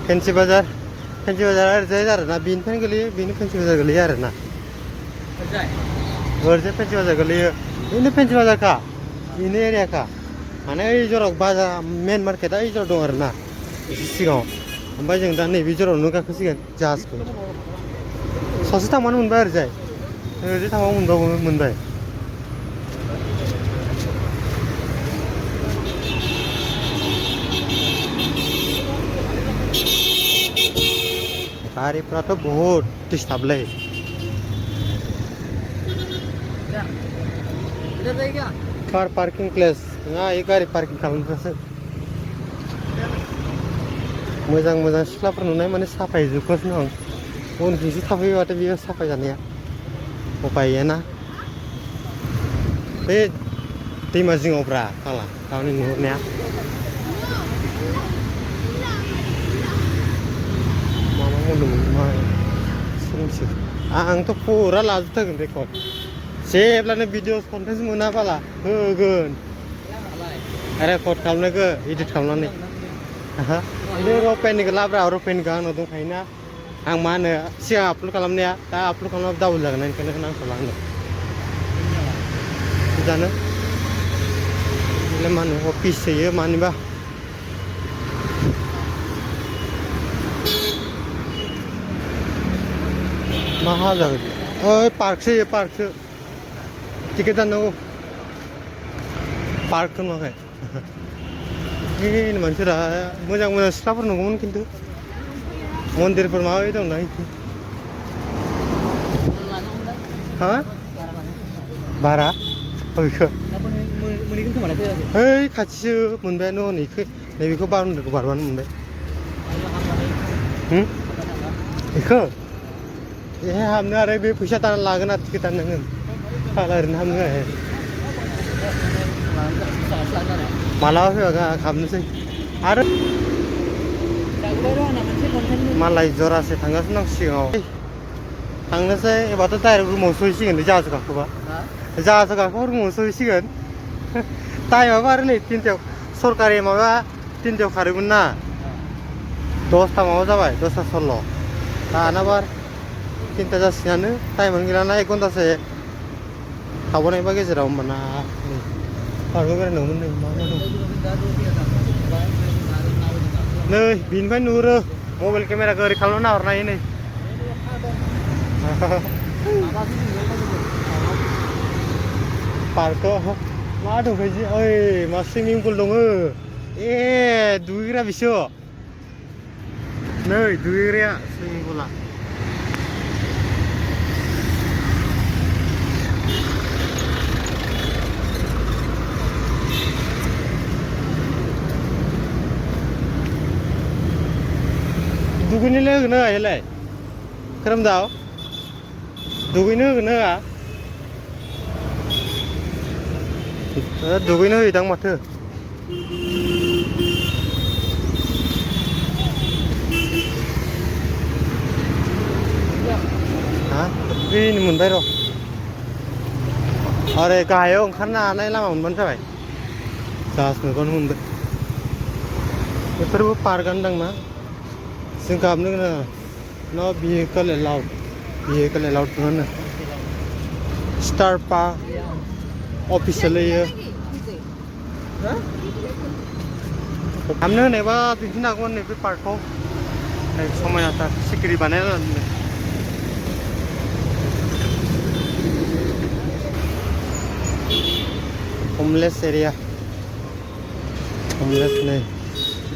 fancy बाजार ओरैजाय आरोना बेनिफ्रायनो गोलैयो बेनो फेन्सि बाजार गोलैयो आरोना ओरैजाय फेन्सि बाजार गोलैयो बेनो फेन्सि बाजारखा बेनो एरियाखा माने ओइ जराव बाजार मेन मार्केटआ ओइ जराव दं आरोना एसे सिगाङाव ओमफ्राय जों दा नैबे जरावनो गाखोसिगोन जाहाजखौ ससे थांबानो मोनबाय ओरैजाय थांबाबो मोनबाय गारिफ्राथ' बहुत डिस्टार्बलै कार पार्किं प्लेस नङा ये गारि पार्किं खालामग्रासो मोजां सिख्लाफोर नुनाय माने साफाय जोबगासिनो आं उनखिसो थाफैबाथाय बियो साफाय जानाया उपाय गैयाना बे दैमा जिङावब्रा फाला गावनि नुहुरनाया आंथ' फुरा लाजोबथारगोन रेकर्ड जेब्लानो भिडिअ कन्टेन्ट मोना बाला होगोन रेकर्ड खालामनायखौ इडिट खालामनानै बे रपेननिखौ लाब्रा रपेननिखौ आंनाव दंखायोना आं मा होनो सिगां आपल'ड खालामनाया दा आपल'ड खालामनाया डाबल जागोन ओंखायनो नांथ'ला आंनो जानो मा होनो अफिस होयो मानिबा मा जागोन ओइ पार्कसो टिकेट दाननांगौ पार्कखौ नुवाखै मानसिफोरा मोजां सिख्लाफोर नंगौमोन खिन्थु मन्दिरफोर माबा माबि दंना हा भारा बेखौ ओइ खाथिसो मोनबायानो नैबेखौ बारनदोखौ बारबानो मोनबाय बेखौ बेहाय हाबनो आरो बे फैसा दाना लागोन आरो टिकेट दाननांगोन फाला ओरैनो हाबनो हाया मालाबा फैबा हाबनोसै आरो मालाय जरासे थांगासिनो दं सिगाङाव थांनोसै एबारथ' डाइरेक्ट रुमाव सहैसिगोन जाहाज गाखोबा रुमाव सहैसिगोन टाइमाबो आरो नै 3टायाव सरकारि माबा 3टायाव खारोमोन ना 10ता माबा जाबाय 10:16 दानाबा 3ता जासिगोनानो टाइमानो गैलाना 1 घन्टासो थाबावनायबा गेजेराव होमबाना पार्कआव बेरायनांगौमोन नै मा दं नै बेनिफ्राय नुहुरो मबाइल केमेराखौ ओरै खालामना नाहरनो हायो नै पार्कआव मा दंखायो ओइ मा सुइमिं पुल दङ दुगैग्रा बिसो नै दुगैग्राया सुइमिं पुला दुगैनोलाय होगोन होआ बेलाय खोरोमदाव दुगैनो होगोन होआ दुगैनो होयोदां माथो हा बेनो मोनबाय र' आरो गाहायाव ओंखारनो हानाय लामा मोनबानो जाबाय जाहाज नुबानो मोनबाय बेफोरबो पार्कआनो दां ना जों गाबनो गोनां न भेहिकल एलाउड होनो स्टार पार्क अफिसियेल होयो हाबनो होनायबा दिन्थिनो हागौमोन नैबे पार्कखौ नै समायनाथार सिखिरि बानायना दोनदों ह'मलेस एरिया ह'मलेस नै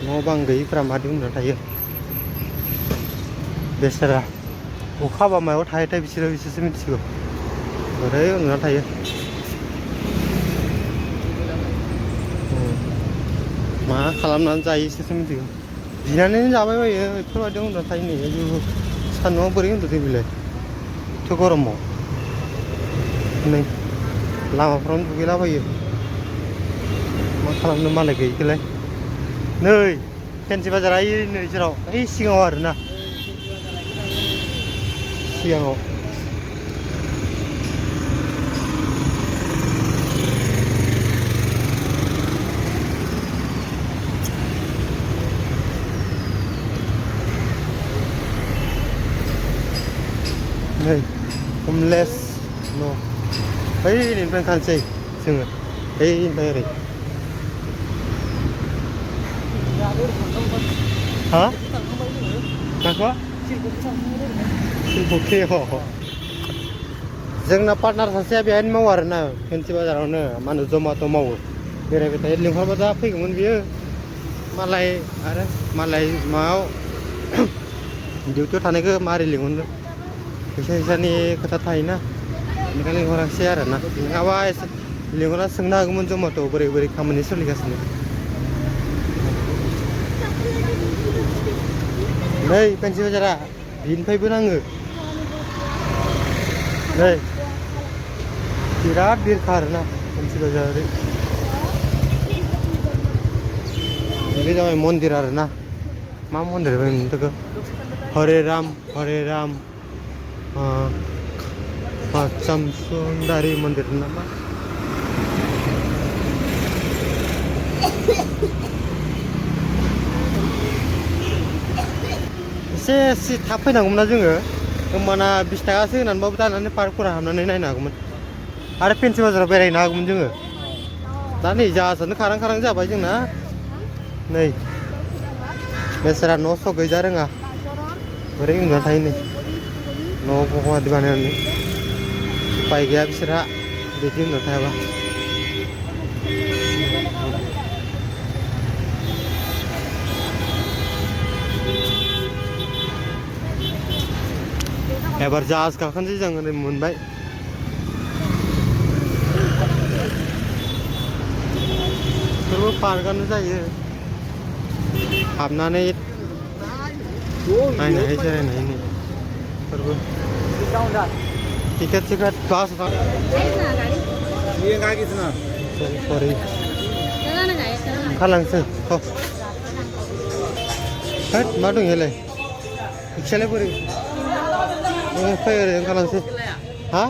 न' बां गैयिफ्रा मादि उन्दुना थायो बेसारा अखा हाबा मायाव थायोथाय बिसोरसो मिथिगौ ओरै उन्दुना थायो मा खालामनानै जायो बिसोरसो मिथिगौ गिनानै जाबाय बायो बेफोरबायदियाव उन्दुना थायो नै सान्दुंआव बोरै उन्दुदों बेलाय एथ' गरमाव नै लामाफ्रावनो दुगैलाबायो मा खालामनो मालाय गैयिखौलाय नै फेन्सि बाजारा नै जेराव ओइ सिगाङाव आरोना सिगाङाव नै homeless न' बैनिफ्राय ओंखारनोसै जोङो बैनिफ्राय ओरै हा माखौ फुख्रियाव जोंना पार्टनार सासेया बेहायनो मावो आरोना फेन्सि बाजारावनो मा होनो जमेट' मावो बेरायबाय थायो लिंहरबा दा फैगौमोन बियो मालाय आरो मालाय माबायाव डिउटियाव थानायखौ मारै लिंहरनो फैसा फैसानि खोथा थायोना बेनिखायनो लिंहराखिसै आरोना नङाबा एसे लिंहरना सोंनो हागौमोन जमेट' बोरै बोरै खामानि सोलिगासिनो नै फेन्सि बाजारा बिनिफ्रायबो नाङो नै बिराद भिरखा आरोना फेन्सि बाजार बे जाबाय मन्दिर आरोना मा मन्दिर बेखौ हरे राम चामसुन्दारि मन्दिर नामा एसे थाब फैनांगौमोन ना जोङो होमबाना 20 थाखासो होनानैबाबो दानानै पार्कफोराव हाबनानै नायनो हागौमोन आरो फेन्सि बाजाराव बेरायनो हागौमोन जोङो दा नै जाहाजानो खारां जाबाय जोंना नै बेसारा न' स' गैजा रोङा बोरै उन्दुना थायो नै न' बहाबादि बानायनानै उपाय गैया बिसोरहा बिदि उन्दुना थायाबा एबार जाहाज गाखोनोसै जों ओरै मोनबाय बेफोरबो पार्कआनो जायो हाबनानै नायनो हायो जिरायनो हायो नै बेफोरबो टिकेट बास सरि ओंखारलांसै होद मा दं इयालाय रिक्सायालाय बोरै फै ओरै ओंखारलांसै हा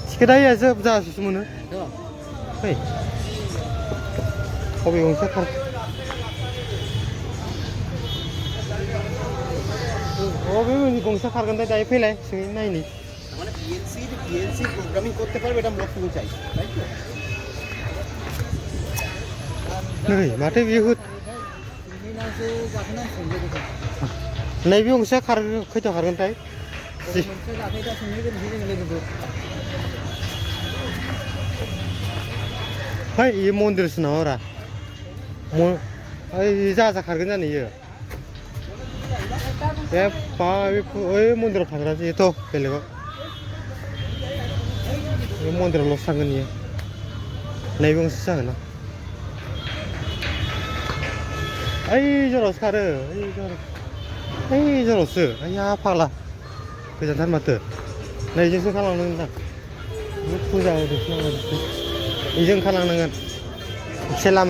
टिकेटआ जोब जाहाजसो मोनो फै बबे गंसे खार बबे गंसे खारगोन दायो फैलाय सोंहै नायनि नै माथो बियो नैबे गंसेया खैथायाव खारगोनथाय है ये मन्दिरसो नामा रा ओइ जाहाजा खारगोन जानो इयो बे ओइ मन्दिराव थांग्रासो इयोथ' बेलेगाव बे मन्दिरावल'सो थांगोन इयो नैबे गंसे जागोन ना ओइ जरावसो खारो ओइ जरावसो आइया फाग्ला गोजानथार माथो नैजोंसो ओंखारलांनांगोन दां फुजा होदोंसो नामा बेजों ओंखारलांनांगोन एसे लामा